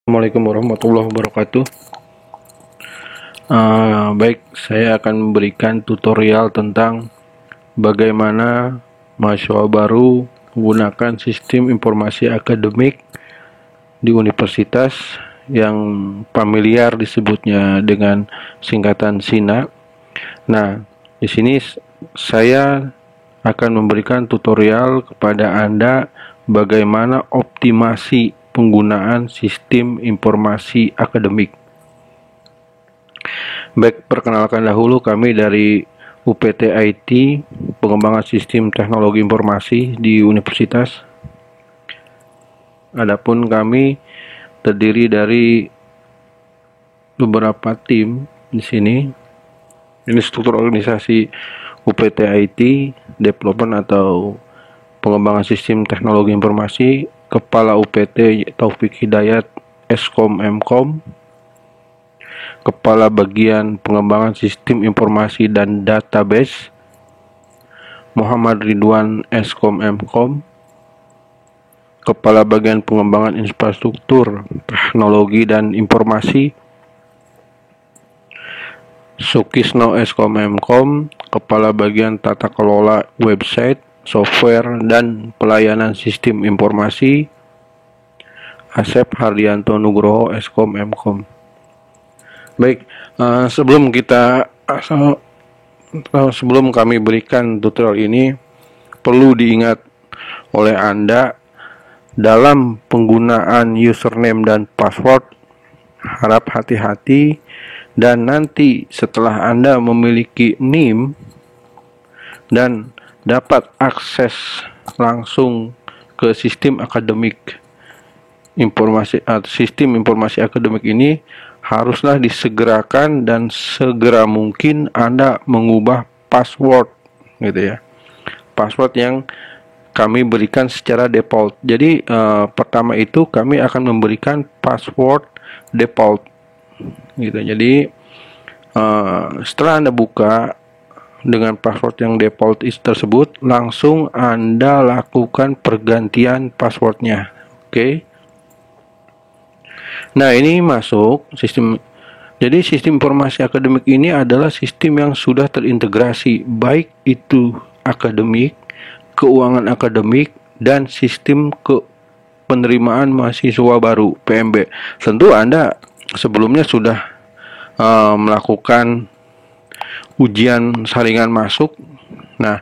Assalamualaikum warahmatullahi wabarakatuh. Baik, saya akan memberikan tutorial tentang bagaimana mahasiswa baru menggunakan sistem informasi akademik di universitas yang familiar disebutnya dengan singkatan SINA. Nah, di sini saya akan memberikan tutorial kepada Anda bagaimana optimasi penggunaan sistem informasi akademik. Baik, perkenalkan dahulu kami dari UPT IT, pengembangan sistem teknologi informasi di universitas. Adapun kami terdiri dari beberapa tim di sini. Ini struktur organisasi UPT IT, development atau pengembangan sistem teknologi informasi, Kepala UPT Taufik Hidayat, Eskom Mkom, Kepala Bagian Pengembangan Sistem Informasi dan Database, Muhammad Ridwan, Eskom Mkom, Kepala Bagian Pengembangan Infrastruktur, Teknologi dan Informasi, Sukisno, Eskom Mkom, Kepala Bagian Tata Kelola Website, Software dan Pelayanan Sistem Informasi, Asep Hardianto Nugroho, Eskom Mkom. Baik, sebelum kami berikan tutorial ini, perlu diingat oleh Anda dalam penggunaan username dan password, harap hati-hati, dan nanti setelah Anda memiliki NIM dan dapat akses langsung ke sistem informasi akademik ini, haruslah disegerakan dan segera mungkin Anda mengubah password gitu ya. Password yang kami berikan secara default. Jadi pertama itu kami akan memberikan password default gitu. Jadi setelah Anda buka dengan password yang default tersebut, langsung Anda lakukan pergantian passwordnya. Oke. Nah, ini masuk sistem. Jadi sistem informasi akademik ini adalah sistem yang sudah terintegrasi, baik itu akademik, keuangan akademik, dan sistem penerimaan mahasiswa baru (PMB). Tentu Anda sebelumnya sudah melakukan ujian saringan masuk. Nah,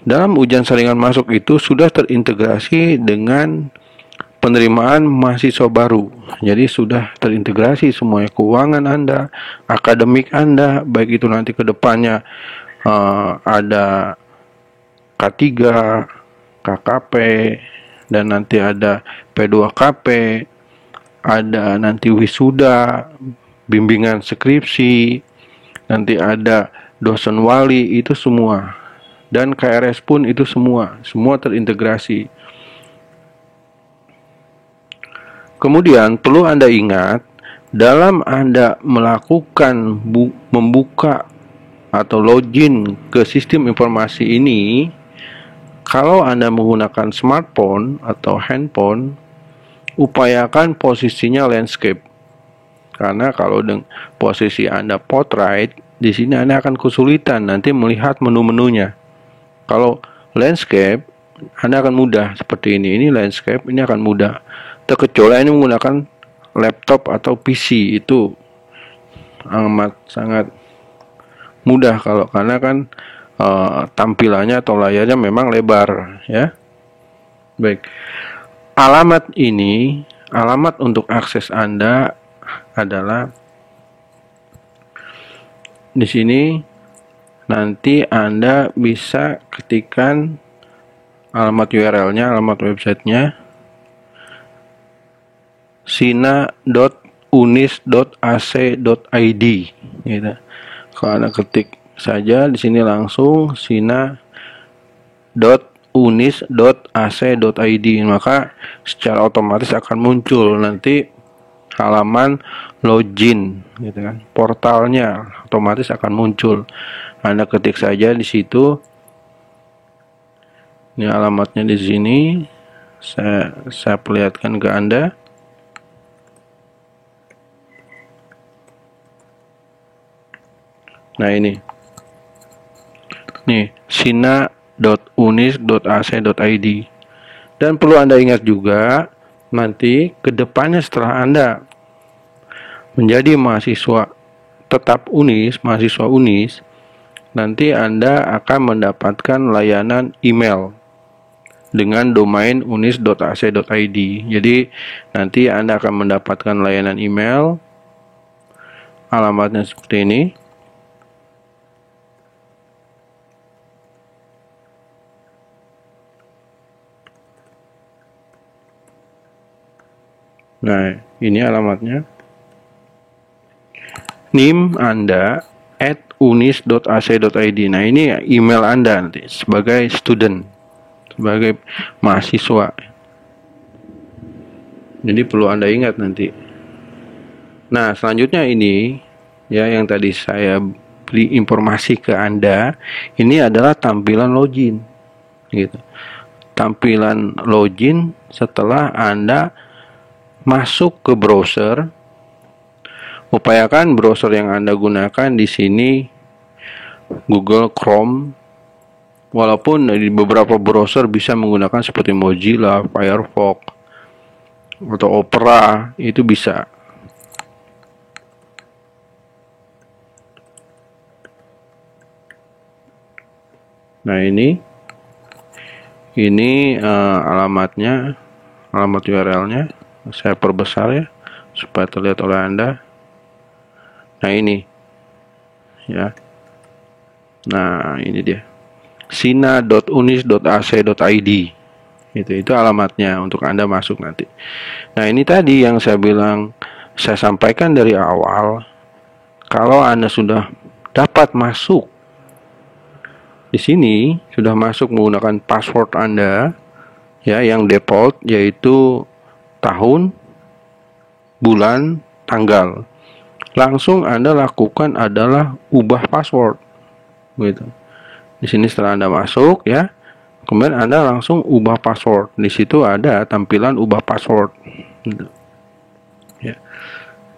dalam ujian saringan masuk itu sudah terintegrasi dengan penerimaan mahasiswa baru. Jadi sudah terintegrasi semuanya, keuangan Anda, akademik Anda, baik itu nanti ke depannya ada K3, KKP, dan nanti ada P2KP, ada nanti wisuda, bimbingan skripsi, nanti ada dosen wali, itu semua, dan KRS pun itu semua terintegrasi. Kemudian perlu Anda ingat, dalam Anda melakukan membuka atau login ke sistem informasi ini, kalau Anda menggunakan smartphone atau handphone, upayakan posisinya landscape. Karena kalau posisi Anda portrait, di sini Anda akan kesulitan nanti melihat menu-menunya. Kalau landscape, Anda akan mudah seperti ini. Ini landscape, ini akan mudah. Terkecuali ini menggunakan laptop atau PC, itu amat sangat mudah karena kan tampilannya atau layarnya memang lebar ya. Baik. Alamat untuk akses Anda adalah di sini. Nanti Anda bisa ketikkan alamat URL-nya, alamat websitenya sina.unis.ac.id gitu. Kalau Anda ketik saja di sini langsung sina.unis.ac.id, maka secara otomatis akan muncul nanti halaman login gitu kan. Portalnya otomatis akan muncul. Anda ketik saja di situ. Ini alamatnya di sini. Saya perlihatkan ke Anda. Nah ini, nih sina.unis.ac.id. Dan perlu Anda ingat juga, nanti kedepannya setelah Anda menjadi mahasiswa tetap UNIS, mahasiswa UNIS, nanti Anda akan mendapatkan layanan email dengan domain unis.ac.id. Jadi nanti Anda akan mendapatkan layanan email, alamatnya seperti ini. Nah, ini alamatnya. NIM Anda @unis.ac.id. Nah, ini email Anda nanti sebagai student, sebagai mahasiswa. Jadi perlu Anda ingat nanti. Nah, selanjutnya ini ya yang tadi saya beri informasi ke Anda, ini adalah tampilan login gitu. Tampilan login setelah Anda masuk ke browser. Upayakan browser yang Anda gunakan di sini Google Chrome. Walaupun di beberapa browser bisa menggunakan seperti Mozilla, Firefox, atau Opera, itu bisa. Nah ini alamatnya, alamat URL-nya. Saya perbesar ya supaya terlihat oleh Anda. Nah ini ya. Nah ini dia, sina.unis.ac.id. Itu alamatnya untuk Anda masuk nanti. Nah ini tadi yang saya bilang, saya sampaikan dari awal, kalau Anda sudah dapat masuk di sini, sudah masuk menggunakan password Anda ya yang default, yaitu tahun, bulan, tanggal. Langsung Anda lakukan adalah ubah password gitu. Di sini setelah Anda masuk ya, kemudian Anda langsung ubah password. Di situ ada tampilan ubah password gitu. Ya.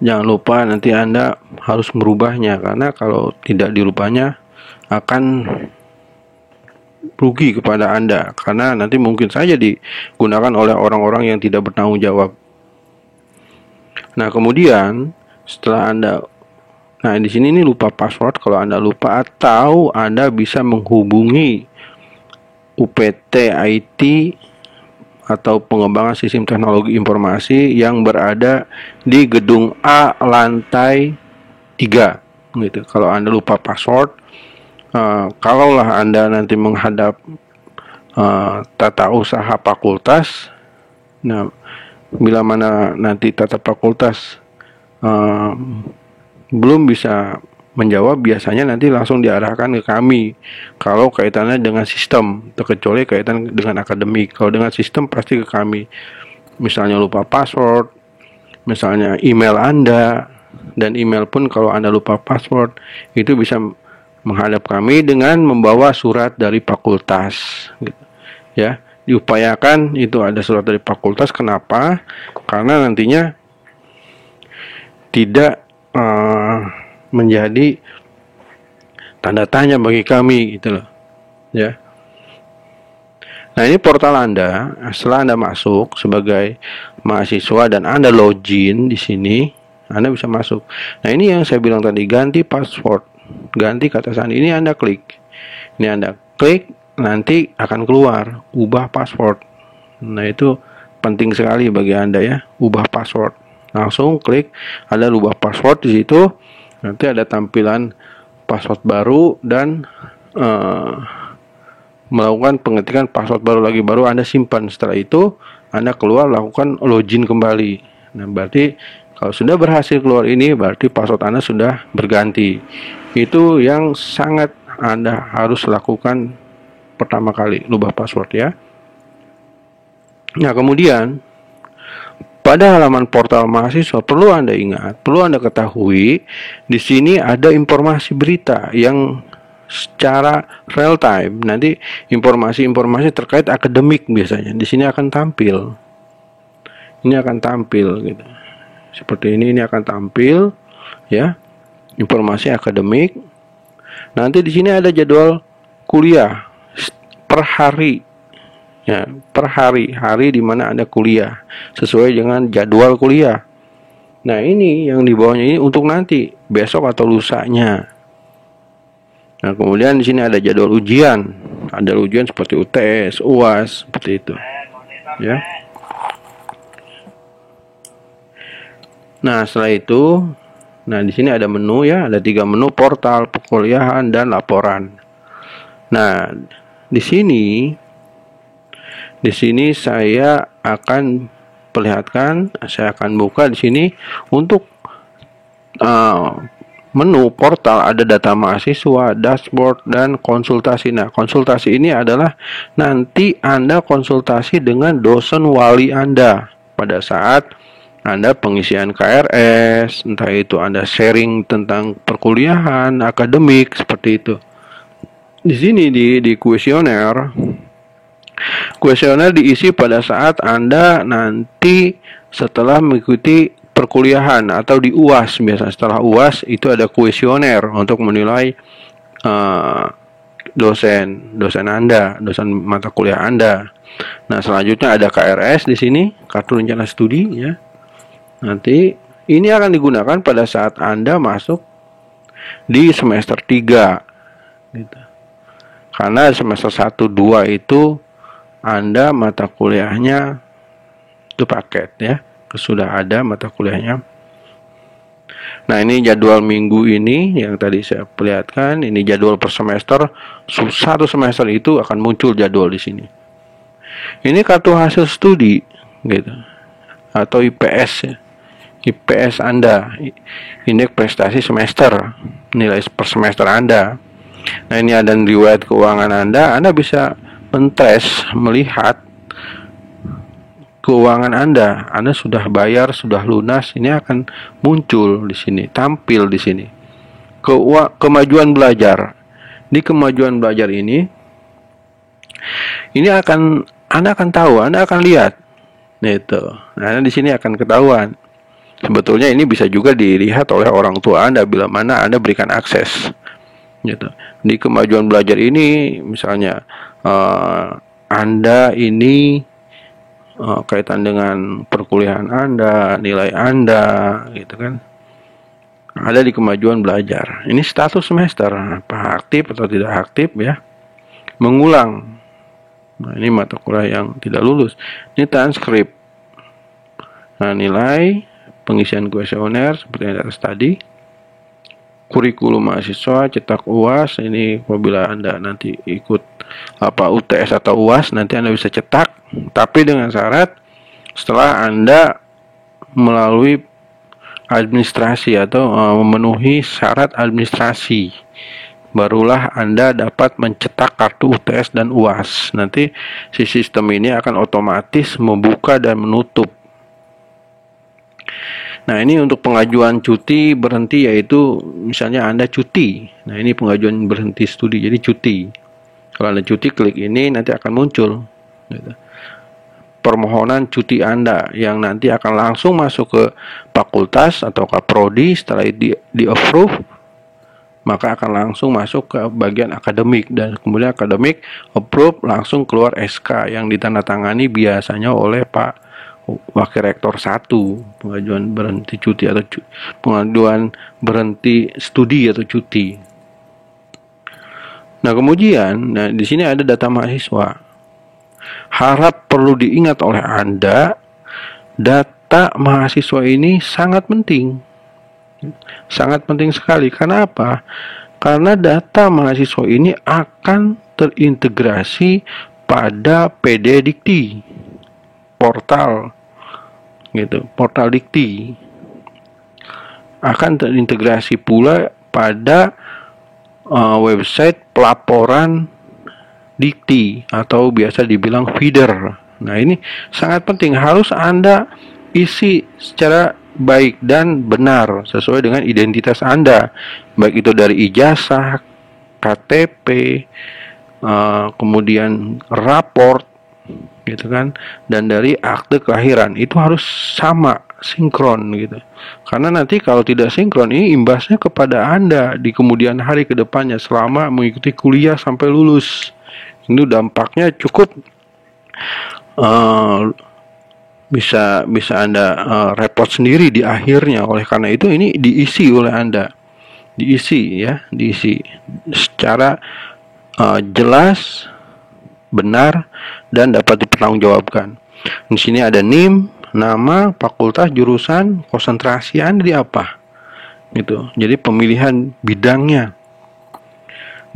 Jangan lupa nanti Anda harus merubahnya, karena kalau tidak dirubahnya akan rugi kepada Anda, karena nanti mungkin saja digunakan oleh orang-orang yang tidak bertanggung jawab. Nah, kemudian setelah Anda, nah di sini ini lupa password, kalau Anda lupa, atau Anda bisa menghubungi UPT IT atau pengembangan sistem teknologi informasi yang berada di gedung A lantai 3 gitu. Kalau Anda lupa password, kalaulah Anda nanti menghadap tata usaha fakultas, nah bila mana nanti tata fakultas belum bisa menjawab, biasanya nanti langsung diarahkan ke kami kalau kaitannya dengan sistem, terkecuali kaitan dengan akademik. Kalau dengan sistem pasti ke kami. Misalnya lupa password, misalnya email Anda, dan email pun kalau Anda lupa password, itu bisa menghadap kami dengan membawa surat dari fakultas gitu. Ya, diupayakan itu ada surat dari fakultas. Kenapa? Karena nantinya tidak menjadi tanda tanya bagi kami gitu loh ya. Nah ini portal Anda. Setelah Anda masuk sebagai mahasiswa dan Anda login di sini, Anda bisa masuk. Nah ini yang saya bilang tadi, ganti password, ganti kata sandi. Ini Anda klik, nanti akan keluar ubah password. Nah itu penting sekali bagi Anda ya, ubah password. Langsung klik, ada ubah password di situ. Nanti ada tampilan password baru dan melakukan pengetikan password baru lagi, baru Anda simpan. Setelah itu Anda keluar, lakukan login kembali. Nah berarti kalau sudah berhasil keluar ini, berarti password Anda sudah berganti. Itu yang sangat Anda harus lakukan pertama kali, ubah password ya. Nah kemudian pada halaman portal mahasiswa perlu Anda ingat, perlu Anda ketahui, di sini ada informasi berita yang secara real time. Nanti informasi-informasi terkait akademik biasanya di sini akan tampil. Ini akan tampil gitu. Seperti ini akan tampil ya. Informasi akademik. Nanti di sini ada jadwal kuliah per hari. Ya, per hari di mana Anda kuliah sesuai dengan jadwal kuliah. Nah, ini yang di bawahnya ini untuk nanti, besok atau lusanya. Nah, kemudian di sini ada jadwal ujian. Ada ujian seperti UTS, UAS, seperti itu. Ya. Nah, setelah itu, nah di sini ada menu ya, ada 3 menu: portal, perkuliahan, dan laporan. Nah, di sini saya akan perlihatkan, saya akan buka di sini untuk menu portal. Ada data mahasiswa, dashboard, dan konsultasi. Nah, konsultasi ini adalah nanti Anda konsultasi dengan dosen wali Anda pada saat Anda pengisian KRS, entah itu Anda sharing tentang perkuliahan, akademik, seperti itu. Di sini di kuesioner diisi pada saat Anda nanti setelah mengikuti perkuliahan atau di UAS. Biasa setelah UAS itu ada kuesioner untuk menilai dosen Anda, dosen mata kuliah Anda. Nah, selanjutnya ada KRS di sini, kartu rencana studi ya. Nanti ini akan digunakan pada saat Anda masuk di semester 3 gitu. Karena semester 1 2 itu Anda mata kuliahnya itu paket ya, sudah ada mata kuliahnya. Nah, ini jadwal minggu ini yang tadi saya perlihatkan. Ini jadwal per semester. Satu semester itu akan muncul jadwal di sini. Ini kartu hasil studi gitu, atau IPS ya. IPS Anda, indeks prestasi semester, nilai per semester Anda. Nah, ini ada riwayat keuangan Anda bisa mentrace, melihat keuangan Anda sudah bayar, sudah lunas, ini akan muncul di sini, tampil di sini. Kemajuan belajar. Di kemajuan belajar ini Anda akan tahu, Anda akan lihat. Itu. Nah, di sini akan ketahuan. Sebetulnya ini bisa juga dilihat oleh orang tua Anda bila mana Anda berikan akses. Gitu. Di kemajuan belajar ini, misalnya Anda ini kaitan dengan perkuliahan Anda, nilai Anda, gitu kan, ada di kemajuan belajar. Ini status semester, apa aktif atau tidak aktif ya. Mengulang. Nah, ini mata kuliah yang tidak lulus. Ini transkrip. Nah, nilai pengisian kuesioner seperti yang atas tadi. Kurikulum mahasiswa, cetak UAS. Ini apabila Anda nanti ikut UTS atau UAS, nanti Anda bisa cetak, tapi dengan syarat setelah Anda melalui administrasi atau memenuhi syarat administrasi, barulah Anda dapat mencetak kartu UTS dan UAS. Nanti si sistem ini akan otomatis membuka dan menutup. Nah, ini untuk pengajuan cuti berhenti, yaitu misalnya Anda cuti. Nah, ini pengajuan berhenti studi, jadi cuti. Kalau Anda cuti, klik ini, nanti akan muncul gitu, permohonan cuti Anda yang nanti akan langsung masuk ke fakultas atau ke prodi. Setelah di approve, maka akan langsung masuk ke bagian akademik, dan kemudian akademik approve, langsung keluar SK yang ditandatangani biasanya oleh Pak Wakil Rektor 1, pengajuan berhenti cuti atau pengajuan berhenti studi atau cuti. Nah, kemudian di sini ada data mahasiswa. Harap perlu diingat oleh Anda, data mahasiswa ini sangat penting. Sangat penting sekali. Karena apa? Karena data mahasiswa ini akan terintegrasi pada PD Dikti, portal gitu, portal Dikti akan terintegrasi pula pada website pelaporan Dikti atau biasa dibilang feeder. Nah, ini sangat penting, harus Anda isi secara baik dan benar sesuai dengan identitas Anda, baik itu dari ijazah, KTP, kemudian raport gitu kan, dan dari akte kelahiran. Itu harus sama sinkron gitu. Karena nanti kalau tidak sinkron ini imbasnya kepada Anda di kemudian hari ke depannya selama mengikuti kuliah sampai lulus. Ini dampaknya cukup bisa Anda repot sendiri di akhirnya. Oleh karena itu ini diisi oleh Anda. Diisi secara jelas, benar, dan dapat dipertanggungjawabkan. Di sini ada NIM, nama, fakultas, jurusan, konsentrasi Anda di apa, gitu. Jadi pemilihan bidangnya.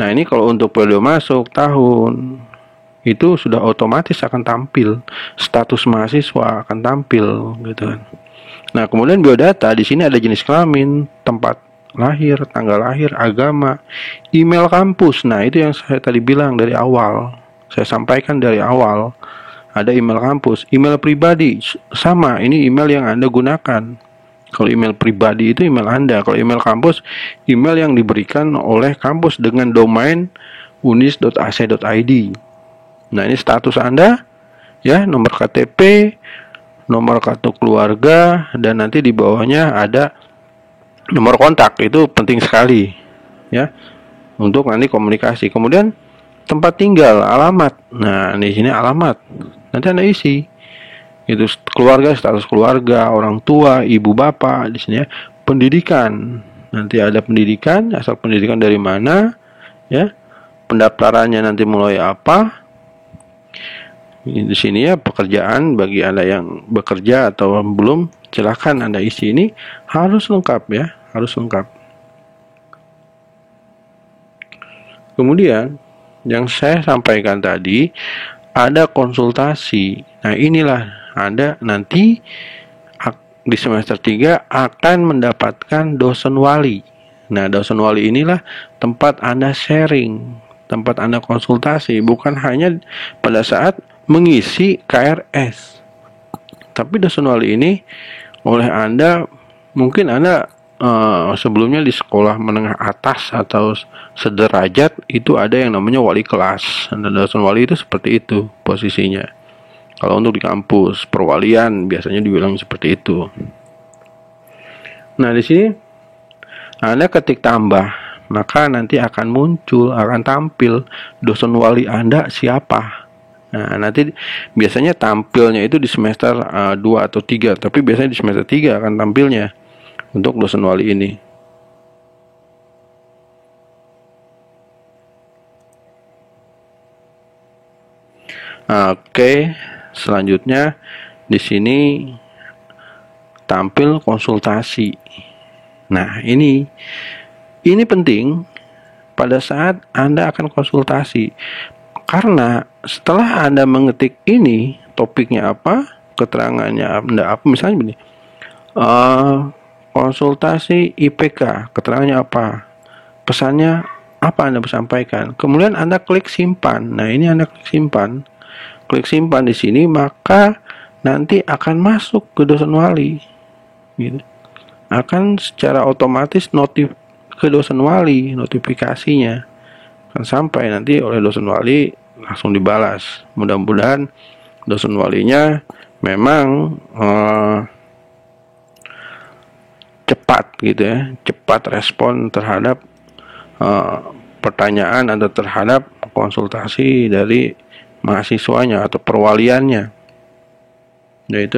Nah ini kalau untuk periode masuk tahun itu sudah otomatis akan tampil, status mahasiswa akan tampil, gitu kan. Nah kemudian biodata di sini ada jenis kelamin, tempat lahir, tanggal lahir, agama, email kampus. Nah itu yang saya tadi bilang dari awal, saya sampaikan dari awal. Ada email kampus, email pribadi sama, ini email yang Anda gunakan. Kalau email pribadi itu email Anda, kalau email kampus email yang diberikan oleh kampus dengan domain unis.ac.id. Nah ini status Anda ya, nomor KTP, nomor kartu keluarga, dan nanti di bawahnya ada nomor kontak. Itu penting sekali ya untuk nanti komunikasi. Kemudian tempat tinggal, alamat. Nah di sini alamat nanti Anda isi. Itu keluarga, status keluarga, orang tua, ibu bapak. Di sini ya, pendidikan. Nanti ada pendidikan, asal pendidikan dari mana, ya. Pendaftarannya nanti mulai apa. Di sini ya pekerjaan bagi Anda yang bekerja atau belum, silakan Anda isi. Ini harus lengkap ya, harus lengkap. Kemudian yang saya sampaikan tadi ada konsultasi. Nah inilah Anda nanti di semester 3 akan mendapatkan dosen wali. Nah dosen wali inilah tempat Anda sharing, tempat Anda konsultasi, bukan hanya pada saat mengisi KRS. Tapi dosen wali ini oleh Anda, mungkin Anda sebelumnya di sekolah menengah atas atau sederajat itu ada yang namanya wali kelas. Anda dosen wali itu seperti itu posisinya. Kalau untuk di kampus perwalian biasanya dibilang seperti itu. Nah di sini Anda ketik tambah, maka nanti akan muncul, akan tampil dosen wali Anda siapa. Nah nanti biasanya tampilnya itu di semester 2 atau 3, tapi biasanya di semester 3 akan tampilnya untuk dosen wali ini. Oke, selanjutnya di sini tampil konsultasi. Nah, ini penting pada saat Anda akan konsultasi. Karena setelah Anda mengetik ini, topiknya apa, keterangannya Anda apa, misalnya begini. Konsultasi IPK, keterangannya apa, pesannya apa Anda sampaikan. Kemudian Anda klik simpan. Nah, ini Anda klik simpan. Klik simpan di sini, maka nanti akan masuk ke dosen wali. Gitu. Akan secara otomatis ke dosen wali, notifikasinya akan sampai nanti oleh dosen wali, langsung dibalas. Mudah-mudahan dosen walinya memang cepat gitu ya, cepat respon terhadap pertanyaan atau terhadap konsultasi dari mahasiswanya atau perwaliannya. Nah itu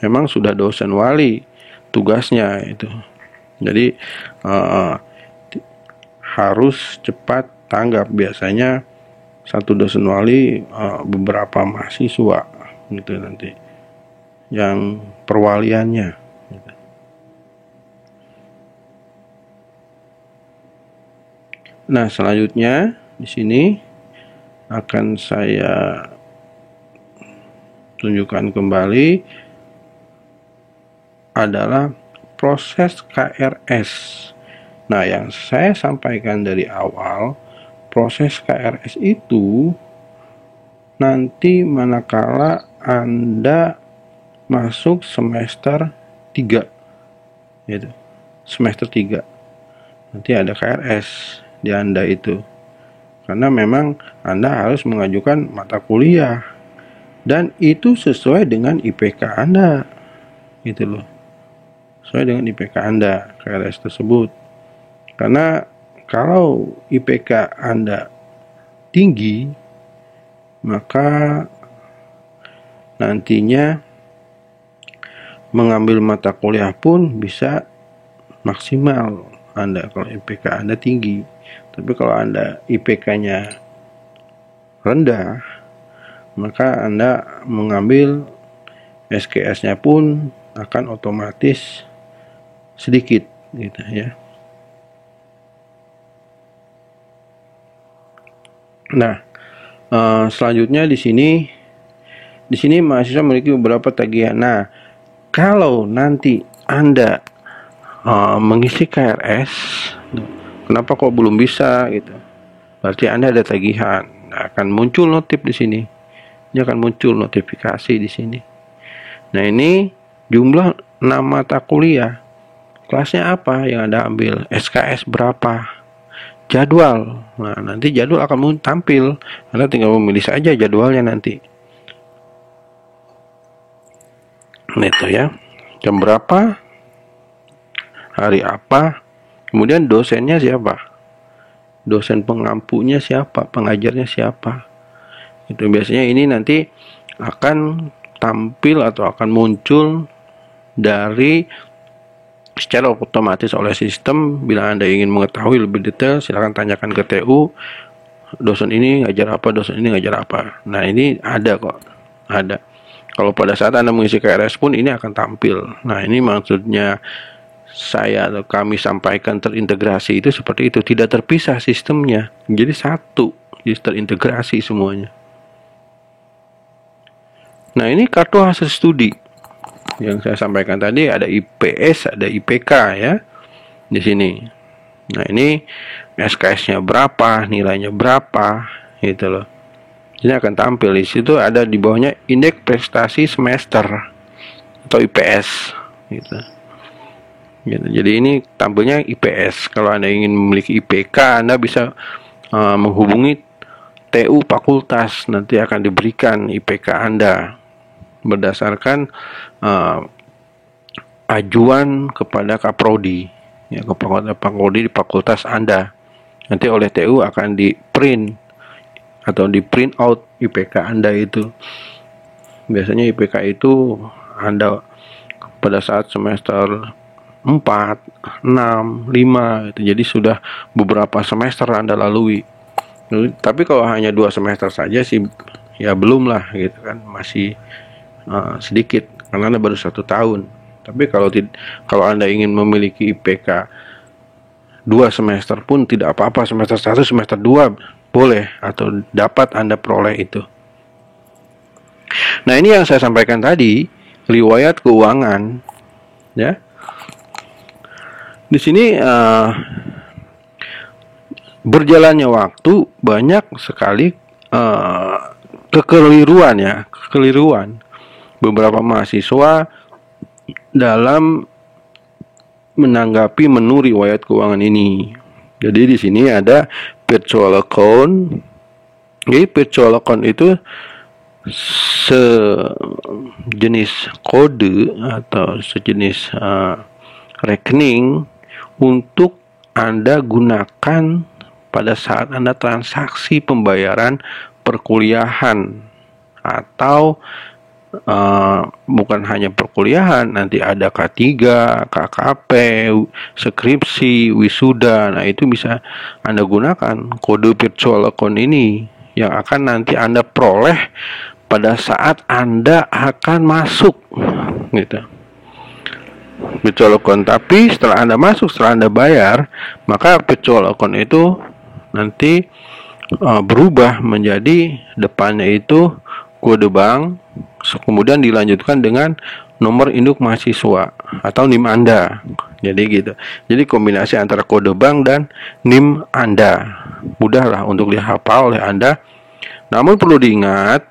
memang sudah dosen wali tugasnya itu. Jadi harus cepat tanggap. Biasanya satu dosen wali beberapa mahasiswa gitu nanti yang perwaliannya. Gitu. Nah selanjutnya di sini akan saya tunjukkan kembali adalah proses KRS. Nah, yang saya sampaikan dari awal, proses KRS itu nanti manakala Anda masuk semester 3. Gitu. Semester 3. Nanti ada KRS di Anda itu. Karena memang Anda harus mengajukan mata kuliah dan itu sesuai dengan IPK Anda gitu loh, sesuai dengan IPK Anda KRS tersebut. Karena kalau IPK Anda tinggi, maka nantinya mengambil mata kuliah pun bisa maksimal Anda kalau IPK Anda tinggi. Tapi kalau Anda IPK-nya rendah, maka Anda mengambil SKS-nya pun akan otomatis sedikit gitu ya. Nah, selanjutnya di sini mahasiswa memiliki beberapa tagihan. Nah, kalau nanti Anda mengisi KRS, kenapa kok belum bisa gitu? Berarti Anda ada tagihan. Nah, akan muncul notif di sini. Ini akan muncul notifikasi di sini. Nah, ini jumlah 6 mata kuliah. Kelasnya apa yang Anda ambil? SKS berapa? Jadwal. Nah, nanti jadwal akan tampil. Anda tinggal memilih saja jadwalnya nanti. Nah, itu ya. Jam berapa? Hari apa? Kemudian dosennya siapa? Dosen pengampunya siapa? Pengajarnya siapa? Itu biasanya ini nanti akan tampil atau akan muncul dari secara otomatis oleh sistem. Bila Anda ingin mengetahui lebih detail, silakan tanyakan ke TU, dosen ini ngajar apa, dosen ini ngajar apa. Nah, ini ada kok, ada. Kalau pada saat Anda mengisi KRS pun ini akan tampil. Nah, ini maksudnya saya atau kami sampaikan terintegrasi itu seperti itu, tidak terpisah sistemnya. Jadi satu, jadi terintegrasi semuanya. Nah, ini kartu hasil studi yang saya sampaikan tadi, ada IPS, ada IPK ya di sini. Nah, ini SKS-nya berapa, nilainya berapa, gitu loh. Ini akan tampil di situ, ada di bawahnya indeks prestasi semester atau IPS, gitu. Jadi ini tampilnya IPS. Kalau Anda ingin memiliki IPK, Anda bisa menghubungi TU fakultas, nanti akan diberikan IPK Anda berdasarkan ajuan kepada Kaprodi, ya, kepada Kaprodi di fakultas Anda. Nanti oleh TU akan di print atau di print out IPK Anda itu. Biasanya IPK itu Anda pada saat semester 4, 6, 5 gitu. Jadi sudah beberapa semester Anda lalui. Tapi kalau hanya 2 semester saja sih ya belum lah gitu kan, masih sedikit karena Anda baru 1 tahun. Tapi kalau Anda ingin memiliki IPK 2 semester pun tidak apa-apa, semester 1, semester 2 boleh atau dapat Anda peroleh itu. Nah, ini yang saya sampaikan tadi, riwayat keuangan ya. Di sini berjalannya waktu banyak sekali kekeliruan beberapa mahasiswa dalam menanggapi menu riwayat keuangan ini. Jadi di sini ada virtual account. Jadi virtual account itu sejenis kode atau sejenis rekening untuk Anda gunakan pada saat Anda transaksi pembayaran perkuliahan atau bukan hanya perkuliahan, nanti ada K3, KKP, skripsi, wisuda. Nah, itu bisa Anda gunakan kode virtual account ini yang akan nanti Anda peroleh pada saat Anda akan masuk gitu. Virtual account, tapi setelah Anda masuk, setelah Anda bayar, maka virtual account itu nanti berubah menjadi depannya itu kode bank, kemudian dilanjutkan dengan nomor induk mahasiswa atau NIM Anda. Jadi gitu. Jadi kombinasi antara kode bank dan NIM Anda. Mudahlah untuk dihafal oleh Anda. Namun perlu diingat,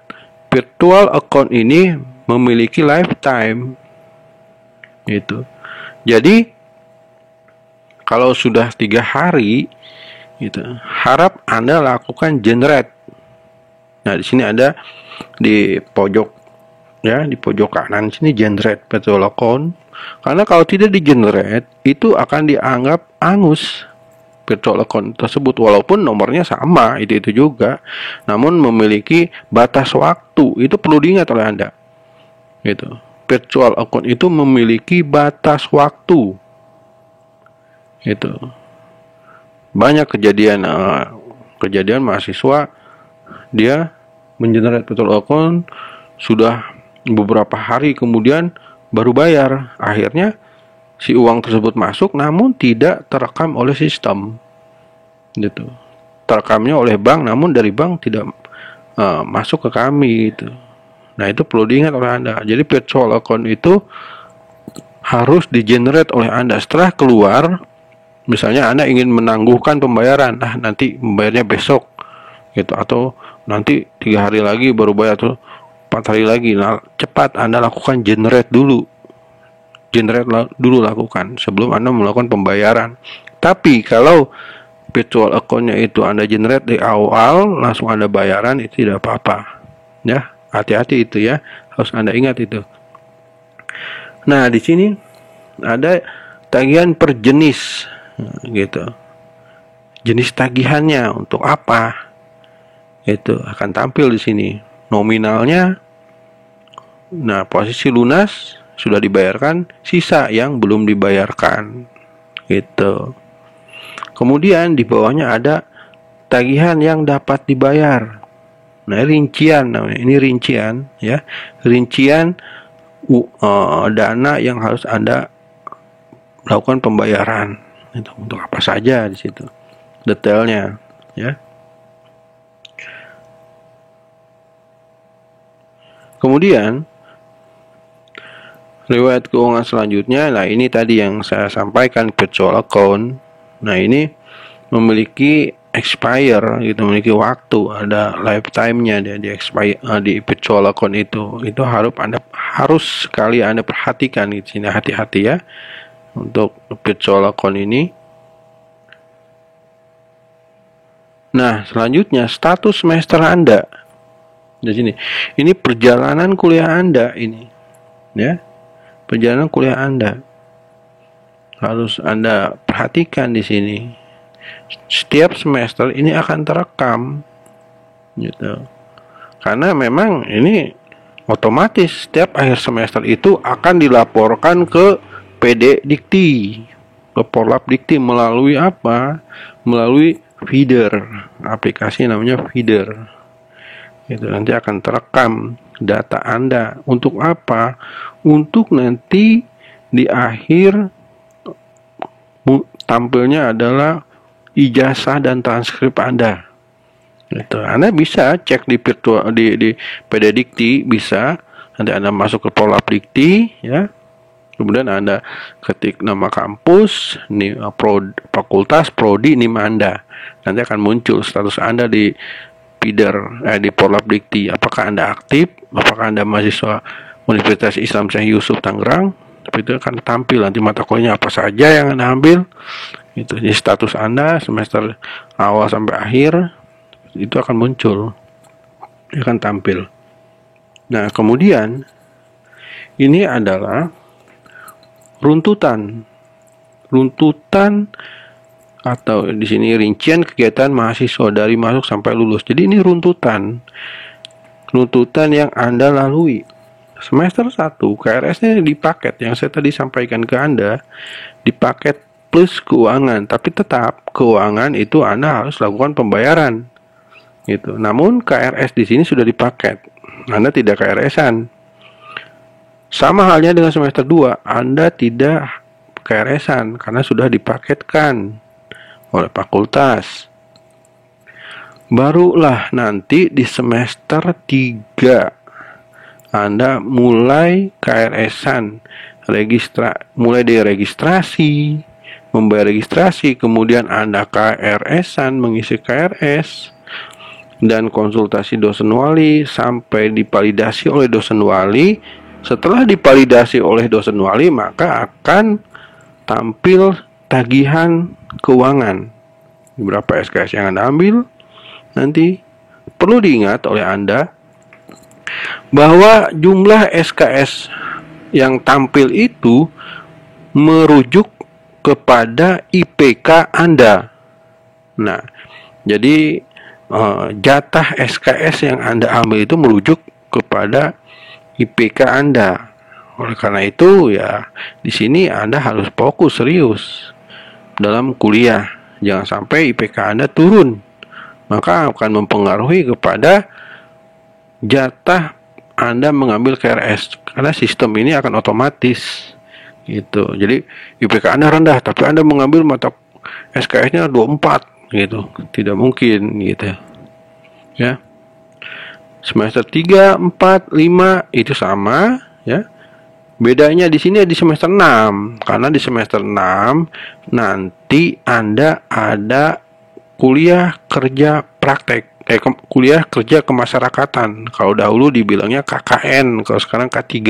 virtual account ini memiliki lifetime. Itu. Jadi kalau sudah 3 hari gitu, harap Anda lakukan generate. Nah, di sini ada di pojok ya, di pojok kanan sini generate petrol account. Karena kalau tidak di generate itu akan dianggap angus petrol account tersebut, walaupun nomornya sama itu juga, namun memiliki batas waktu. Itu perlu diingat oleh Anda. Gitu. Virtual account itu memiliki batas waktu. Itu banyak kejadian mahasiswa dia mengenerate virtual account sudah beberapa hari kemudian baru bayar. Akhirnya si uang tersebut masuk namun tidak terekam oleh sistem. Gitu. Terekamnya oleh bank namun dari bank tidak masuk ke kami gitu. Nah, itu perlu diingat oleh Anda. Jadi virtual account itu harus di-generate oleh Anda setelah keluar. Misalnya Anda ingin menangguhkan pembayaran, nanti membayarnya besok gitu, atau nanti 3 hari lagi baru bayar, atau 4 hari lagi. Nah, cepat Anda lakukan generate dulu lakukan sebelum Anda melakukan pembayaran. Tapi kalau virtual account-nya itu Anda generate di awal langsung Anda bayaran, itu tidak apa-apa ya. Hati-hati itu ya, harus Anda ingat itu. Nah, di sini ada tagihan per jenis gitu. Jenis tagihannya untuk apa? Itu akan tampil di sini. Nominalnya, nah posisi lunas sudah dibayarkan, sisa yang belum dibayarkan. Gitu. Kemudian di bawahnya ada tagihan yang dapat dibayar. Nah, rincian namanya. Ini rincian ya. Rincian dana yang harus Anda lakukan pembayaran. Itu untuk apa saja di situ. Detailnya ya. Kemudian riwayat keuangan selanjutnya, nah ini tadi yang saya sampaikan, virtual account. Nah, ini memiliki expire gitu, memiliki waktu, ada lifetime-nya di expire di virtual account itu harus sekali Anda perhatikan di sini, hati-hati ya untuk virtual account ini. Nah, selanjutnya status semester Anda di sini. Ini perjalanan kuliah Anda ini ya. Perjalanan kuliah Anda harus Anda perhatikan di sini. Setiap semester ini akan terekam gitu. Karena memang ini otomatis setiap akhir semester itu akan dilaporkan ke PD Dikti, ke Porlab Dikti melalui apa? Melalui feeder, aplikasi namanya feeder. Itu nanti akan terekam data Anda. Untuk apa? Untuk nanti di akhir tampilnya adalah ijazah dan transkrip Anda. Itu Anda bisa cek di PD Dikti, bisa. Nanti Anda masuk ke Porlab Dikti ya. Kemudian Anda ketik nama kampus, fakultas, prodi, NIM Anda. Nanti akan muncul status Anda di feeder di Porlab Dikti. Apakah Anda aktif? Apakah Anda mahasiswa Universitas Islam Syekh Yusuf Tangerang? Itu akan tampil nanti mata kuliahnya apa saja yang Anda ambil. Itu jadi status Anda semester awal sampai akhir itu akan muncul, akan tampil. Nah, kemudian ini adalah runtutan atau di sini rincian kegiatan mahasiswa dari masuk sampai lulus. Jadi ini runtutan yang Anda lalui. Semester 1 KRS-nya di paket yang saya tadi sampaikan ke Anda, di paket plus keuangan, tapi tetap keuangan itu Anda harus lakukan pembayaran. Gitu. Namun KRS di sini sudah di paket. Anda tidak KRS-an. Sama halnya dengan semester 2, Anda tidak KRS-an karena sudah dipaketkan oleh fakultas. Barulah nanti di semester 3 Anda mulai KRS-an, mulai dari registrasi, membayar registrasi, kemudian Anda KRS-an, mengisi KRS, dan konsultasi dosen wali sampai divalidasi oleh dosen wali. Setelah divalidasi oleh dosen wali, maka akan tampil tagihan keuangan. Berapa SKS yang Anda ambil nanti. Perlu diingat oleh Anda bahwa jumlah SKS yang tampil itu merujuk kepada IPK Anda. Nah, jadi jatah SKS yang Anda ambil itu merujuk kepada IPK Anda. Oleh karena itu ya di sini Anda harus fokus serius dalam kuliah. Jangan sampai IPK Anda turun. Maka akan mempengaruhi kepada jatah Anda mengambil KRS karena sistem ini akan otomatis gitu. Jadi IPK Anda rendah tapi Anda mengambil mata SKS-nya 24 gitu. Tidak mungkin gitu. Ya. Semester 3, 4, 5 itu sama ya. Bedanya di sini di semester 6 karena di semester 6 nanti Anda ada kuliah kerja praktek. Kuliah kerja kemasyarakatan. Kalau dahulu dibilangnya KKN, kalau sekarang K3.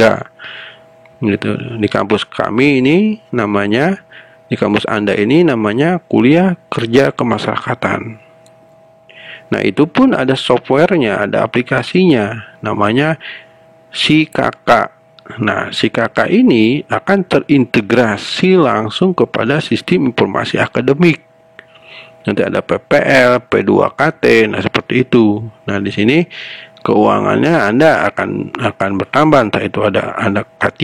Gitu. Di kampus kami ini namanya, di kampus Anda ini namanya kuliah kerja kemasyarakatan. Nah, itu pun ada softwarenya, ada aplikasinya, namanya SIKK. Nah, SIKK ini akan terintegrasi langsung kepada sistem informasi akademik. Nanti ada PPL, P2KT, nah seperti itu. Nah, di sini keuangannya Anda akan bertambah, entah itu Anda K3,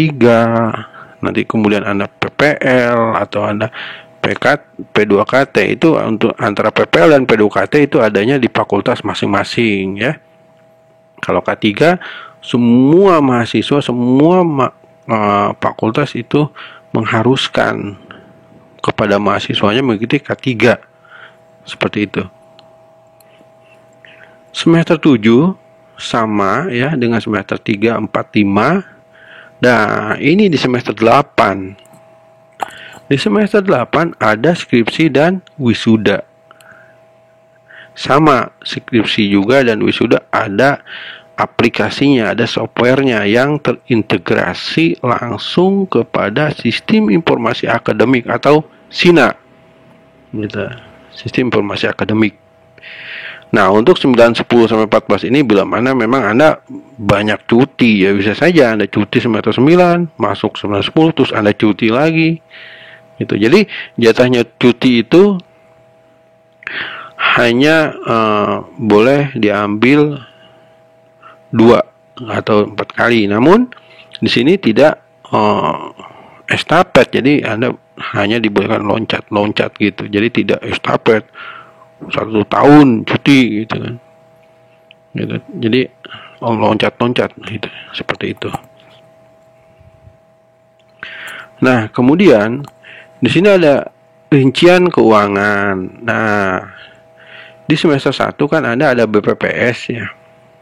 nanti kemudian Anda PPL atau Anda P2KT. Itu untuk antara PPL dan P2KT itu adanya di fakultas masing-masing ya. Kalau K3 semua mahasiswa, semua fakultas itu mengharuskan kepada mahasiswanya mengikuti K3. Seperti itu. Semester 7 sama ya dengan semester 3, 4, 5. Nah, ini di semester 8. Di semester 8 ada skripsi dan wisuda. Sama, skripsi juga dan wisuda ada aplikasinya, ada softwarenya yang terintegrasi langsung kepada sistem informasi akademik atau SINA. Gitu. Sistem informasi akademik. Nah, untuk 9, 10 sampai 14 ini bila mana memang Anda banyak cuti ya bisa saja Anda cuti semester 9, masuk semester 10 terus Anda cuti lagi. Gitu. Jadi jatahnya cuti itu hanya boleh diambil 2 atau 4 kali. Namun di sini tidak estafet. Jadi Anda hanya dibolehkan loncat-loncat gitu. Jadi tidak estafet 1 tahun cuti gitu kan. Gitu. Jadi loncat-loncat gitu, seperti itu. Nah, kemudian di sini ada rincian keuangan. Nah, di semester 1 kan ada BPPS ya.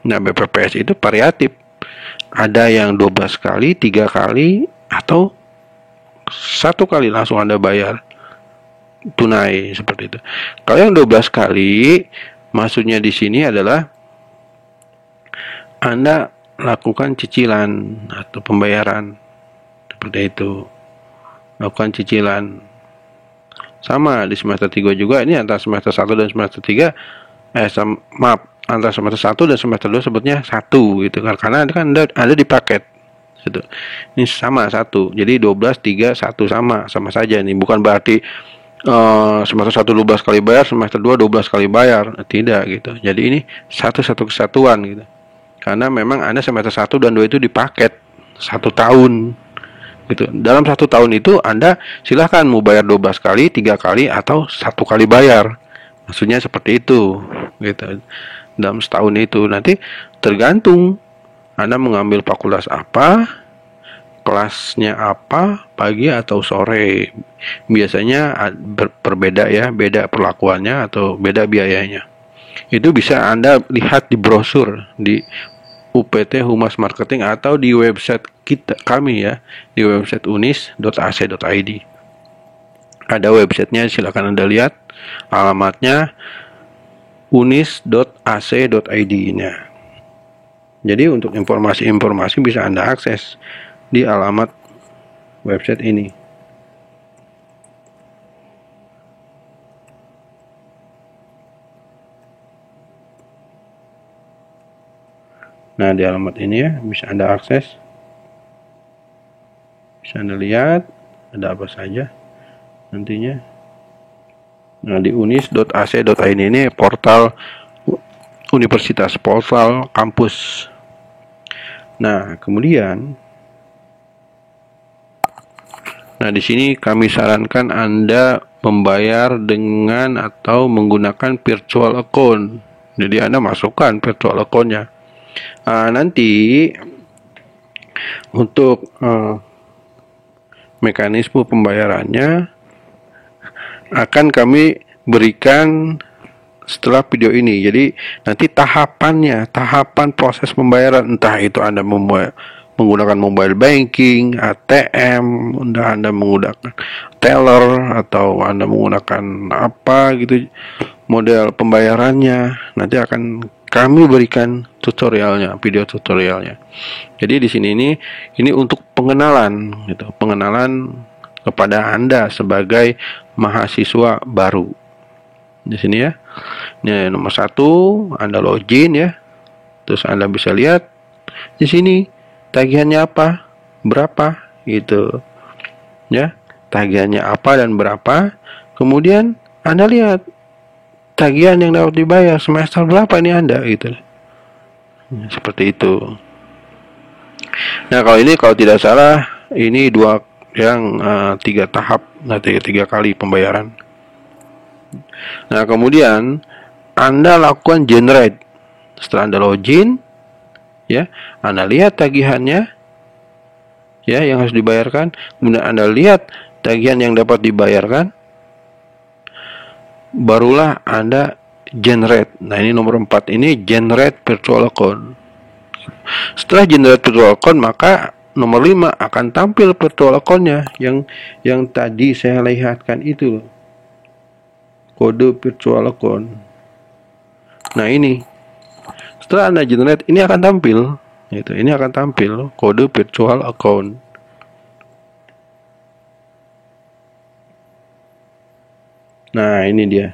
Nah, BPPS itu variatif. Ada yang 12 kali, 3 kali, atau 1 kali langsung Anda bayar tunai seperti itu. Kalau yang 12 kali, maksudnya di sini adalah Anda lakukan cicilan atau pembayaran seperti itu. Lakukan cicilan. Sama di semester 3 juga, ini antara semester 1 dan semester 3 antara semester 1 dan semester 2 sebutnya 1 gitu kan. Karena kan ada di paket gitu. Ini sama 1. Jadi 12, 3, 1 sama saja nih. Bukan berarti semester 1 12 kali bayar, semester 2 12 kali bayar. Tidak gitu. Jadi ini satu kesatuan gitu. Karena memang Anda semester 1 dan 2 itu dipaket 1 tahun gitu. Dalam 1 tahun itu Anda silahkan mau bayar 12 kali, 3 kali, atau 1 kali bayar. Maksudnya seperti itu gitu. Dalam setahun itu nanti tergantung Anda mengambil fakultas apa, kelasnya apa, pagi atau sore. Biasanya berbeda ya, beda perlakuannya atau beda biayanya. Itu bisa Anda lihat di brosur di UPT Humas Marketing atau di website kami ya, di website unis.ac.id. Ada websitenya, silakan Anda lihat. Alamatnya unis.ac.id-nya. Jadi untuk informasi-informasi bisa Anda akses di alamat website ini. Nah, di alamat ini ya bisa Anda akses, bisa Anda lihat ada apa saja nantinya. Nah, di unis.ac.id ini portal universitas, portal kampus. Nah, kemudian di sini kami sarankan Anda membayar dengan atau menggunakan virtual account. Jadi Anda masukkan virtual account-nya. Nanti untuk mekanisme pembayarannya akan kami berikan setelah video ini. Jadi nanti tahapan proses pembayaran, entah itu Anda menggunakan mobile banking, ATM, Anda menggunakan teller, atau Anda menggunakan apa gitu model pembayarannya, nanti akan kami berikan tutorialnya, video tutorialnya. Jadi di sini ini untuk pengenalan gitu, pengenalan kepada Anda sebagai mahasiswa baru. Di sini ya. Ini nomor 1, Anda login ya. Terus Anda bisa lihat di sini tagihannya apa, berapa gitu. Ya, tagihannya apa dan berapa. Kemudian Anda lihat tagihan yang dapat dibayar semester berapa ini Anda gitu. Seperti itu. Nah, kalau tidak salah ini 3 tahap, nanti 3 kali pembayaran. Nah, kemudian Anda lakukan generate. Setelah Anda login, ya, Anda lihat tagihannya, ya, yang harus dibayarkan. Kemudian Anda lihat tagihan yang dapat dibayarkan. Barulah Anda generate. Nah, ini nomor 4 ini generate virtual account. Setelah generate virtual account, maka nomor 5 akan tampil virtual account-nya yang tadi saya lihatkan itu, kode virtual account. Nah, ini setelah Anda generate, ini akan tampil gitu. Ini akan tampil kode virtual account. Nah, ini dia.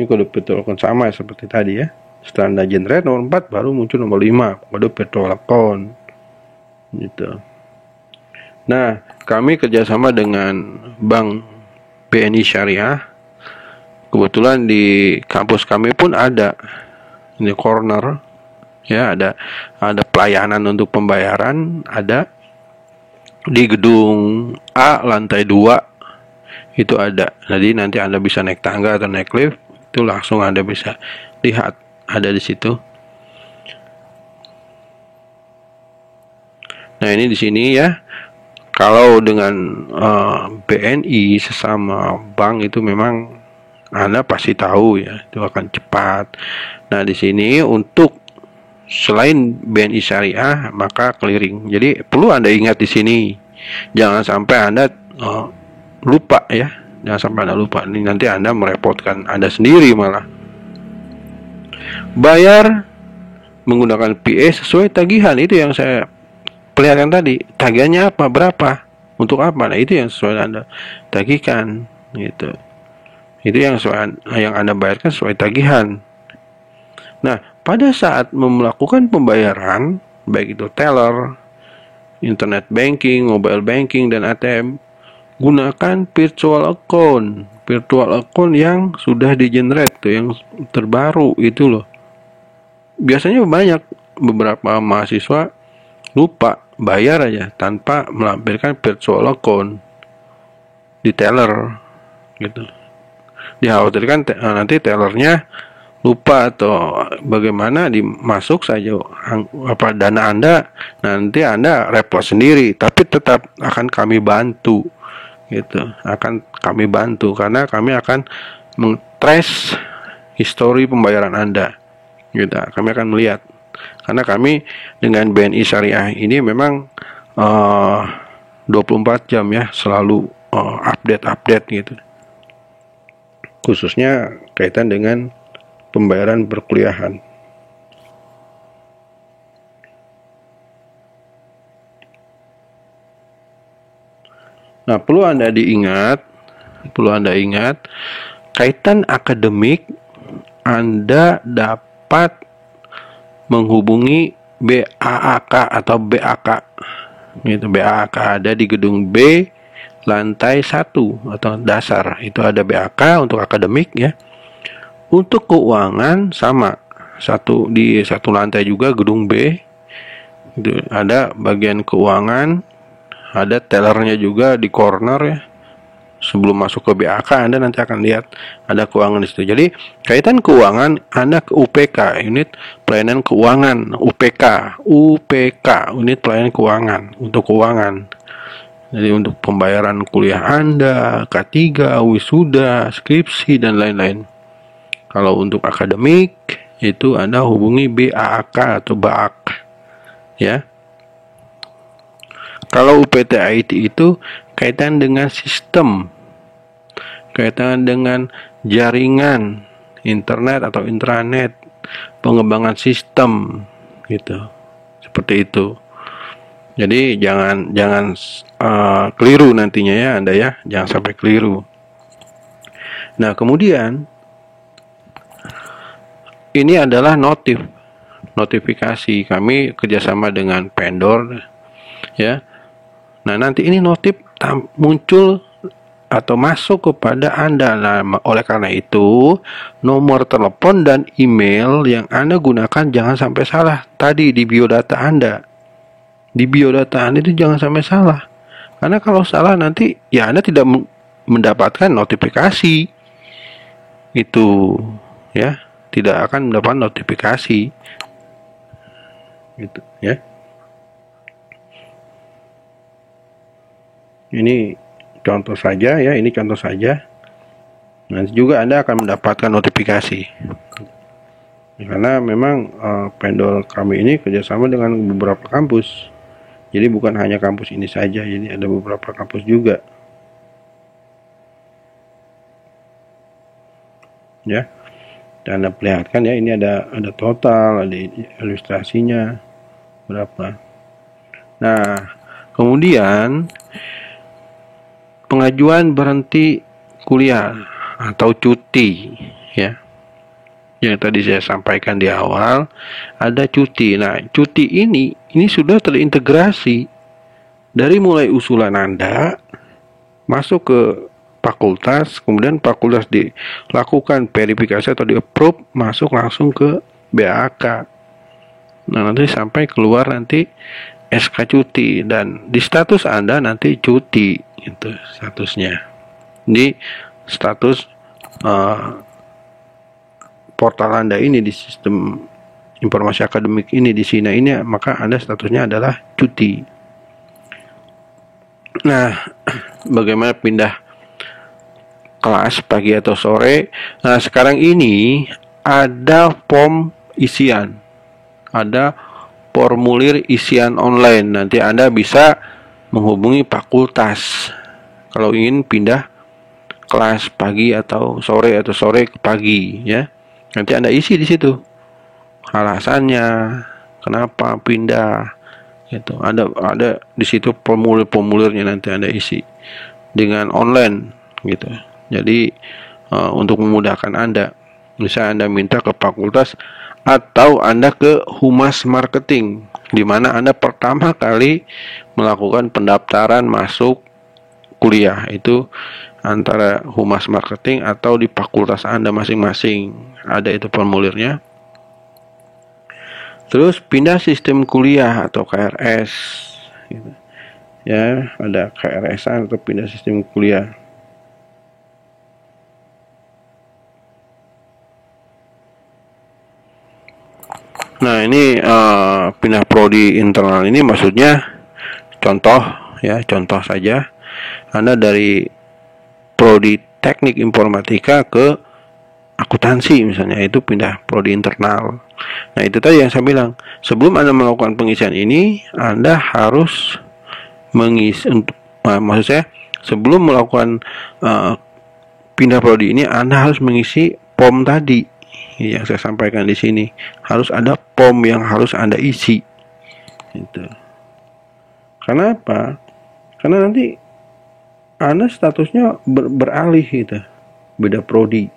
Ini kode virtual account sama seperti tadi ya. Setelah Anda generate nomor 4, baru muncul nomor 5, kode virtual account. Gitu. Nah, kami kerjasama dengan Bank BNI Syariah. Kebetulan di kampus kami pun ada ini corner, ya, ada pelayanan untuk pembayaran, ada di gedung A lantai 2 itu ada. Jadi nanti Anda bisa naik tangga atau naik lift, itu langsung Anda bisa lihat ada di situ. Nah, ini di sini ya. Kalau dengan BNI sesama bank itu memang Anda pasti tahu ya, itu akan cepat. Nah, di sini untuk selain BNI Syariah, maka clearing. Jadi perlu Anda ingat di sini, jangan sampai Anda lupa ya, jangan sampai Anda lupa. Ini nanti Anda merepotkan Anda sendiri malah. Bayar menggunakan PA sesuai tagihan, itu yang saya perlihatkan tadi. Tagihannya apa, berapa, untuk apa? Nah, itu yang sesuai Anda tagihkan gitu. Itu yang Anda bayarkan sesuai tagihan. Nah, pada saat melakukan pembayaran, baik itu teller, internet banking, mobile banking, dan ATM, gunakan virtual account. Virtual account yang sudah di-generate tuh, yang terbaru itu loh. Biasanya beberapa mahasiswa lupa bayar aja tanpa melampirkan virtual account di teller gitu. Dikhawatirkan nanti tellernya lupa atau bagaimana, dimasuk saja dana Anda, nanti Anda repot sendiri. Tapi tetap akan kami bantu gitu, akan kami bantu karena kami akan meng-trace histori pembayaran Anda gitu. Kami akan melihat, karena kami dengan BNI Syariah ini memang 24 jam ya, selalu update gitu, khususnya kaitan dengan pembayaran perkuliahan. Nah, perlu Anda ingat, kaitan akademik Anda dapat menghubungi BAAK atau BAK. Gitu, BAK ada di gedung B lantai 1 atau dasar. Itu ada BAK untuk akademik ya. Untuk keuangan sama, di satu lantai juga gedung B. Itu ada bagian keuangan, ada tellernya juga di corner ya. Sebelum masuk ke BAK Anda nanti akan lihat ada keuangan di situ. Jadi kaitan keuangan Anda ke UPK, unit pelayanan keuangan, UPK, unit pelayanan keuangan, untuk keuangan. Jadi untuk pembayaran kuliah Anda, K3, wisuda, skripsi dan lain-lain. Kalau untuk akademik itu Anda hubungi BAK atau BAK ya. Kalau UPT IT itu kaitan dengan sistem, kaitan dengan jaringan internet atau intranet, pengembangan sistem gitu. Seperti itu. Jadi jangan keliru nantinya ya Anda ya, jangan sampai keliru. Nah, kemudian ini adalah notifikasi. Kami kerjasama dengan vendor ya. Nah, nanti ini notif muncul atau masuk kepada Anda. Nah, oleh karena itu, nomor telepon dan email yang Anda gunakan jangan sampai salah. Tadi di biodata Anda. Di biodata Anda itu jangan sampai salah. Karena kalau salah nanti ya Anda tidak mendapatkan notifikasi. Itu ya, tidak akan mendapatkan notifikasi. Gitu ya. Ini contoh saja ya, ini contoh saja. Nanti juga Anda akan mendapatkan notifikasi. Karena memang vendor kami ini kerjasama dengan beberapa kampus. Jadi bukan hanya kampus ini saja, jadi ada beberapa kampus juga. Ya. Dan Anda perlihatkan ya, ini ada total, ada ilustrasinya berapa. Nah, kemudian pengajuan berhenti kuliah atau cuti ya. Yang tadi saya sampaikan di awal, ada cuti. Nah, cuti ini sudah terintegrasi dari mulai usulan Anda masuk ke fakultas, kemudian fakultas dilakukan verifikasi atau di-approve, masuk langsung ke BAK. Nah, nanti sampai keluar nanti SK cuti, dan di status Anda nanti cuti itu statusnya. Di status portal Anda ini, di sistem informasi akademik ini, di SINA ini, maka Anda statusnya adalah cuti. Nah, bagaimana pindah kelas pagi atau sore? Nah, sekarang ini ada form isian, ada formulir isian online. Nanti Anda bisa menghubungi fakultas kalau ingin pindah kelas pagi atau sore ke pagi ya. Nanti Anda isi di situ alasannya kenapa pindah gitu. Ada di situ formulirnya, nanti Anda isi dengan online gitu. Jadi untuk memudahkan Anda, bisa Anda minta ke fakultas atau Anda ke Humas Marketing, di mana Anda pertama kali melakukan pendaftaran masuk kuliah. Itu antara Humas Marketing atau di fakultas Anda masing-masing. Ada itu formulirnya. Terus pindah sistem kuliah atau KRS gitu. Ya, ada KRS-an atau pindah sistem kuliah. Nah, ini pindah prodi internal ini maksudnya contoh saja. Anda dari prodi teknik informatika ke akuntansi misalnya, itu pindah prodi internal. Nah, itu tadi yang saya bilang, sebelum Anda melakukan pengisian ini, Anda harus mengisi, maksud saya sebelum melakukan pindah prodi ini, Anda harus mengisi form tadi yang saya sampaikan di sini. Harus ada form yang harus Anda isi. Gitu. Karena apa? Karena nanti Anda statusnya beralih gitu. Beda prodi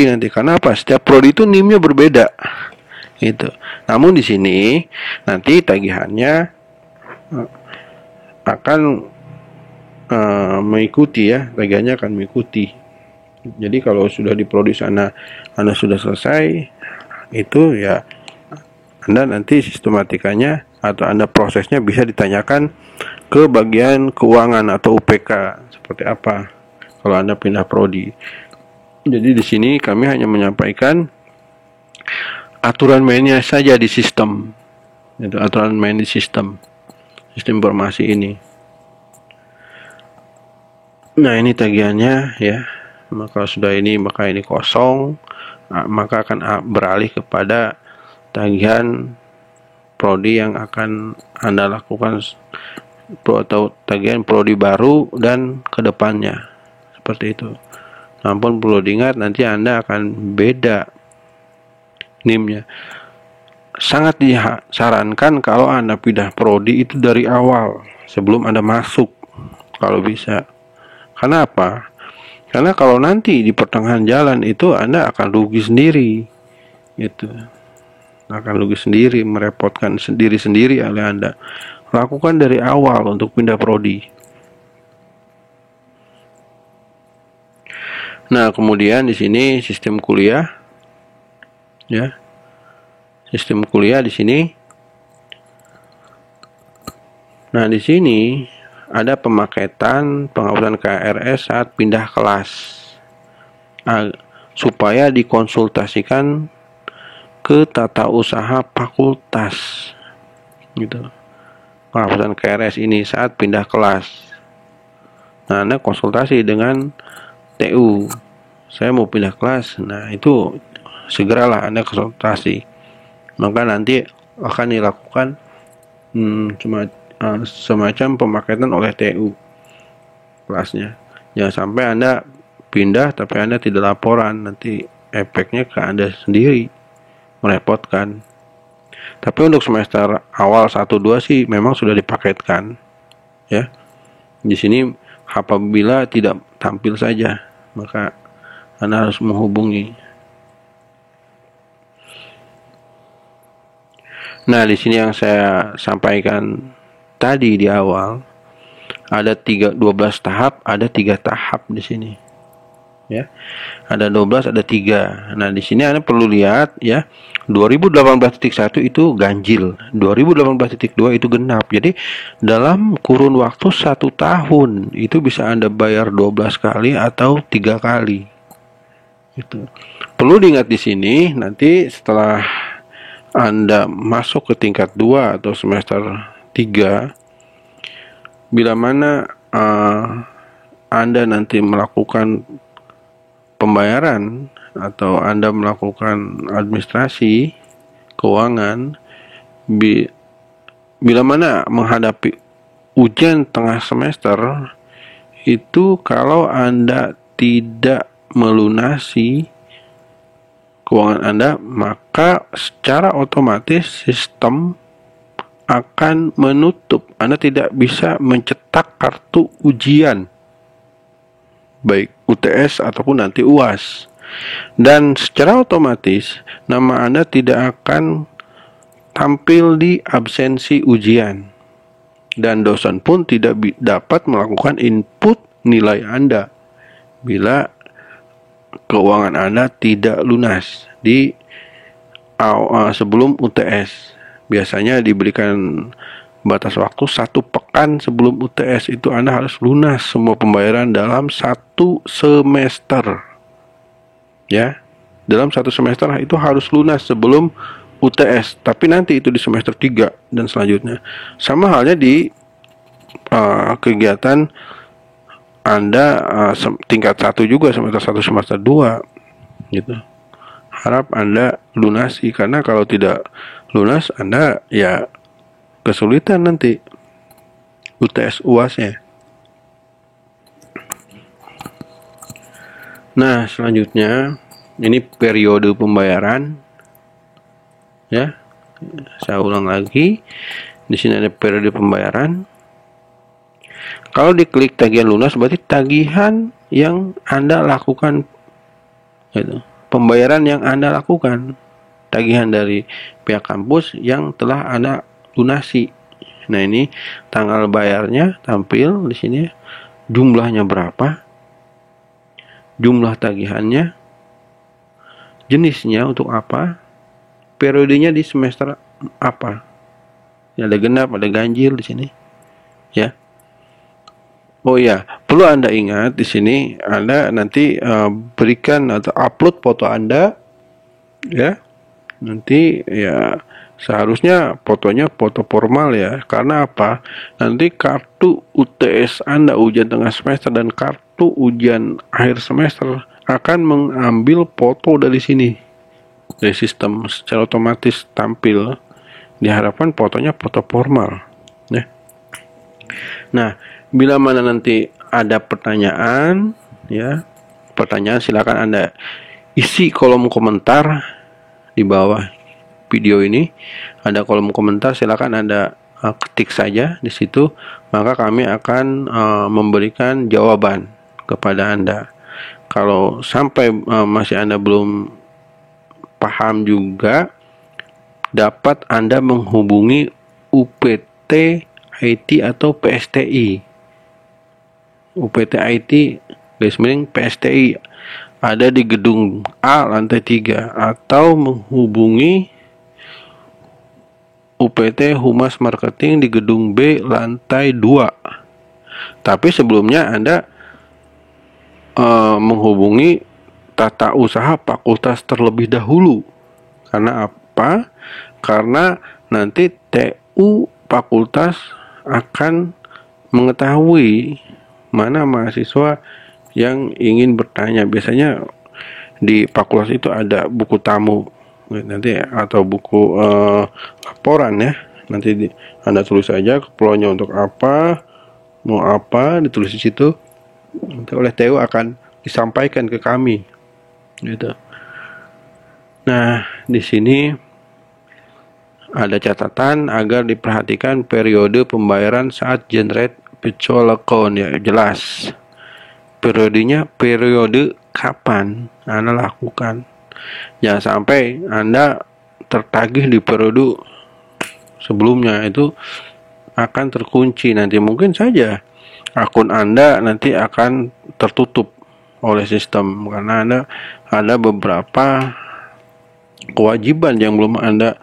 nanti. Karena apa? Setiap prodi itu NIM-nya berbeda. Itu. Namun di sini nanti tagihannya akan mengikuti ya, tagihannya akan mengikuti. Jadi kalau sudah diprodi sana, Anda sudah selesai, itu ya Anda nanti sistematikanya atau Anda prosesnya bisa ditanyakan ke bagian keuangan atau UPK seperti apa kalau Anda pindah prodi. Jadi di sini kami hanya menyampaikan aturan mainnya saja di sistem. Itu aturan main di sistem informasi ini. Nah, ini tagihannya ya. Maka sudah ini, maka ini kosong, maka akan beralih kepada tagihan prodi yang akan Anda lakukan atau tagihan prodi baru dan kedepannya seperti itu. Namun perlu diingat nanti Anda akan beda NIM-nya. Sangat disarankan kalau Anda pindah prodi itu dari awal sebelum Anda masuk kalau bisa. Karena apa? Karena kalau nanti di pertengahan jalan itu Anda akan rugi sendiri. Gitu. Akan rugi sendiri, merepotkan sendiri oleh Anda. Lakukan dari awal untuk pindah prodi. Nah, kemudian di sini sistem kuliah, ya, sistem kuliah di sini. Nah, di sini ada pemaketan penghapusan KRS saat pindah kelas, supaya dikonsultasikan ke tata usaha fakultas, gitu. Penghapusan KRS ini saat pindah kelas. Nah, Anda konsultasi dengan TU, saya mau pindah kelas. Nah, itu segeralah Anda konsultasi, maka nanti akan dilakukan semacam pemaketan oleh TU kelasnya. Jangan sampai Anda pindah tapi Anda tidak laporan, nanti efeknya ke Anda sendiri, merepotkan. Tapi untuk semester awal 1-2 sih memang sudah dipaketkan ya. Di sini apabila tidak tampil saja, maka Anda harus menghubungi. Nah, di sini yang saya sampaikan tadi di awal ada 12 tahap, ada 3 tahap di sini. Ya. Ada 12, ada 3. Nah, di sini Anda perlu lihat ya. 2018.1 itu ganjil, 2018.2 itu genap. Jadi dalam kurun waktu 1 tahun itu bisa Anda bayar 12 kali atau 3 kali. Itu. Perlu diingat di sini nanti setelah Anda masuk ke tingkat 2 atau semester 3, bila mana Anda nanti melakukan pembayaran atau Anda melakukan administrasi keuangan, bila mana menghadapi ujian tengah semester itu, kalau Anda tidak melunasi keuangan Anda, maka secara otomatis sistem akan menutup. Anda tidak bisa mencetak kartu ujian, baik UTS ataupun nanti UAS. Dan secara otomatis nama Anda tidak akan tampil di absensi ujian. Dan dosen pun tidak dapat melakukan input nilai Anda bila keuangan Anda tidak lunas di sebelum UTS. Biasanya diberikan batas waktu 1 pekan sebelum UTS, itu Anda harus lunas semua pembayaran dalam 1 semester. Ya, dalam 1 semester itu harus lunas sebelum UTS. Tapi nanti itu di semester 3 dan selanjutnya. Sama halnya di kegiatan Anda tingkat 1 juga, semester 1 semester 2 gitu. Harap Anda lunasi, karena kalau tidak lunas Anda ya kesulitan nanti UTS UASnya. Nah, selanjutnya ini periode pembayaran. Ya. Saya ulang lagi. Di sini ada periode pembayaran. Kalau diklik tagihan lunas berarti tagihan yang Anda lakukan, gitu. Pembayaran yang Anda lakukan. tagihan dari pihak kampus yang telah Anda lunasi. Nah, ini tanggal bayarnya tampil di sini, jumlahnya berapa, jumlah tagihannya, jenisnya untuk apa, periodenya di semester apa. Ada genap, ada ganjil di sini, ya. Oh ya, perlu Anda ingat di sini Anda nanti berikan atau upload foto Anda, ya. Nanti ya seharusnya fotonya foto formal ya. Karena apa? Nanti kartu UTS Anda ujian tengah semester dan kartu ujian akhir semester akan mengambil foto dari sini. Dari sistem secara otomatis tampil. Diharapkan fotonya foto formal, ya. Nah, bila mana nanti ada pertanyaan, ya, pertanyaan silakan Anda isi kolom komentar di bawah video ini. Ada kolom komentar, silakan Anda ketik saja di situ, maka kami akan memberikan jawaban kepada Anda. Kalau sampai masih Anda belum paham juga, dapat Anda menghubungi UPT IT atau PSTI. UPT IT PSTI ada di gedung A lantai 3 atau menghubungi UPT Humas Marketing di gedung B lantai 2. Tapi sebelumnya Anda menghubungi tata usaha fakultas terlebih dahulu. Karena apa? Karena nanti TU fakultas akan mengetahui mana mahasiswa yang ingin bertanya. Biasanya di fakultas itu ada buku tamu nanti atau buku laporan ya. Nanti Anda tulis saja keperluannya untuk apa, mau apa, ditulis di situ. Nanti oleh TU akan disampaikan ke kami. Gitu. Nah, di sini ada catatan agar diperhatikan periode pembayaran saat generate virtual account, ya jelas. Periodenya periode kapan Anda lakukan. Jangan sampai Anda tertagih di periode sebelumnya, itu akan terkunci. Nanti mungkin saja akun Anda nanti akan tertutup oleh sistem karena Anda ada beberapa kewajiban yang belum Anda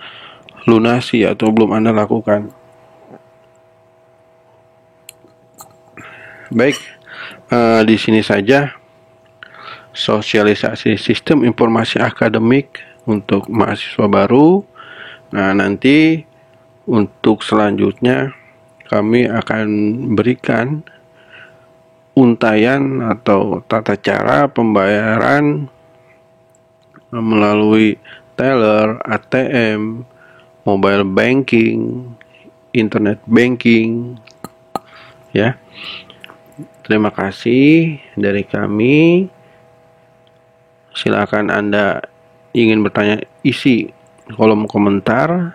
lunasi atau belum Anda lakukan. Baik, di sini saja sosialisasi sistem informasi akademik untuk mahasiswa baru. Nah, nanti untuk selanjutnya kami akan berikan untayan atau tata cara pembayaran melalui teller, ATM, mobile banking, internet banking, ya. Terima kasih dari kami. Silakan Anda ingin bertanya, isi kolom komentar.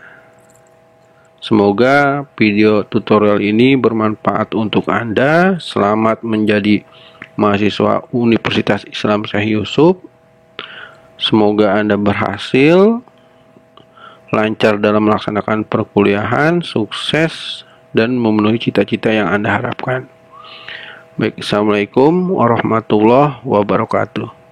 Semoga video tutorial ini bermanfaat untuk Anda. Selamat menjadi mahasiswa Universitas Islam Syekh Yusuf. Semoga Anda berhasil, lancar dalam melaksanakan perkuliahan, sukses, dan memenuhi cita-cita yang Anda harapkan. Baik, Assalamualaikum warahmatullahi wabarakatuh.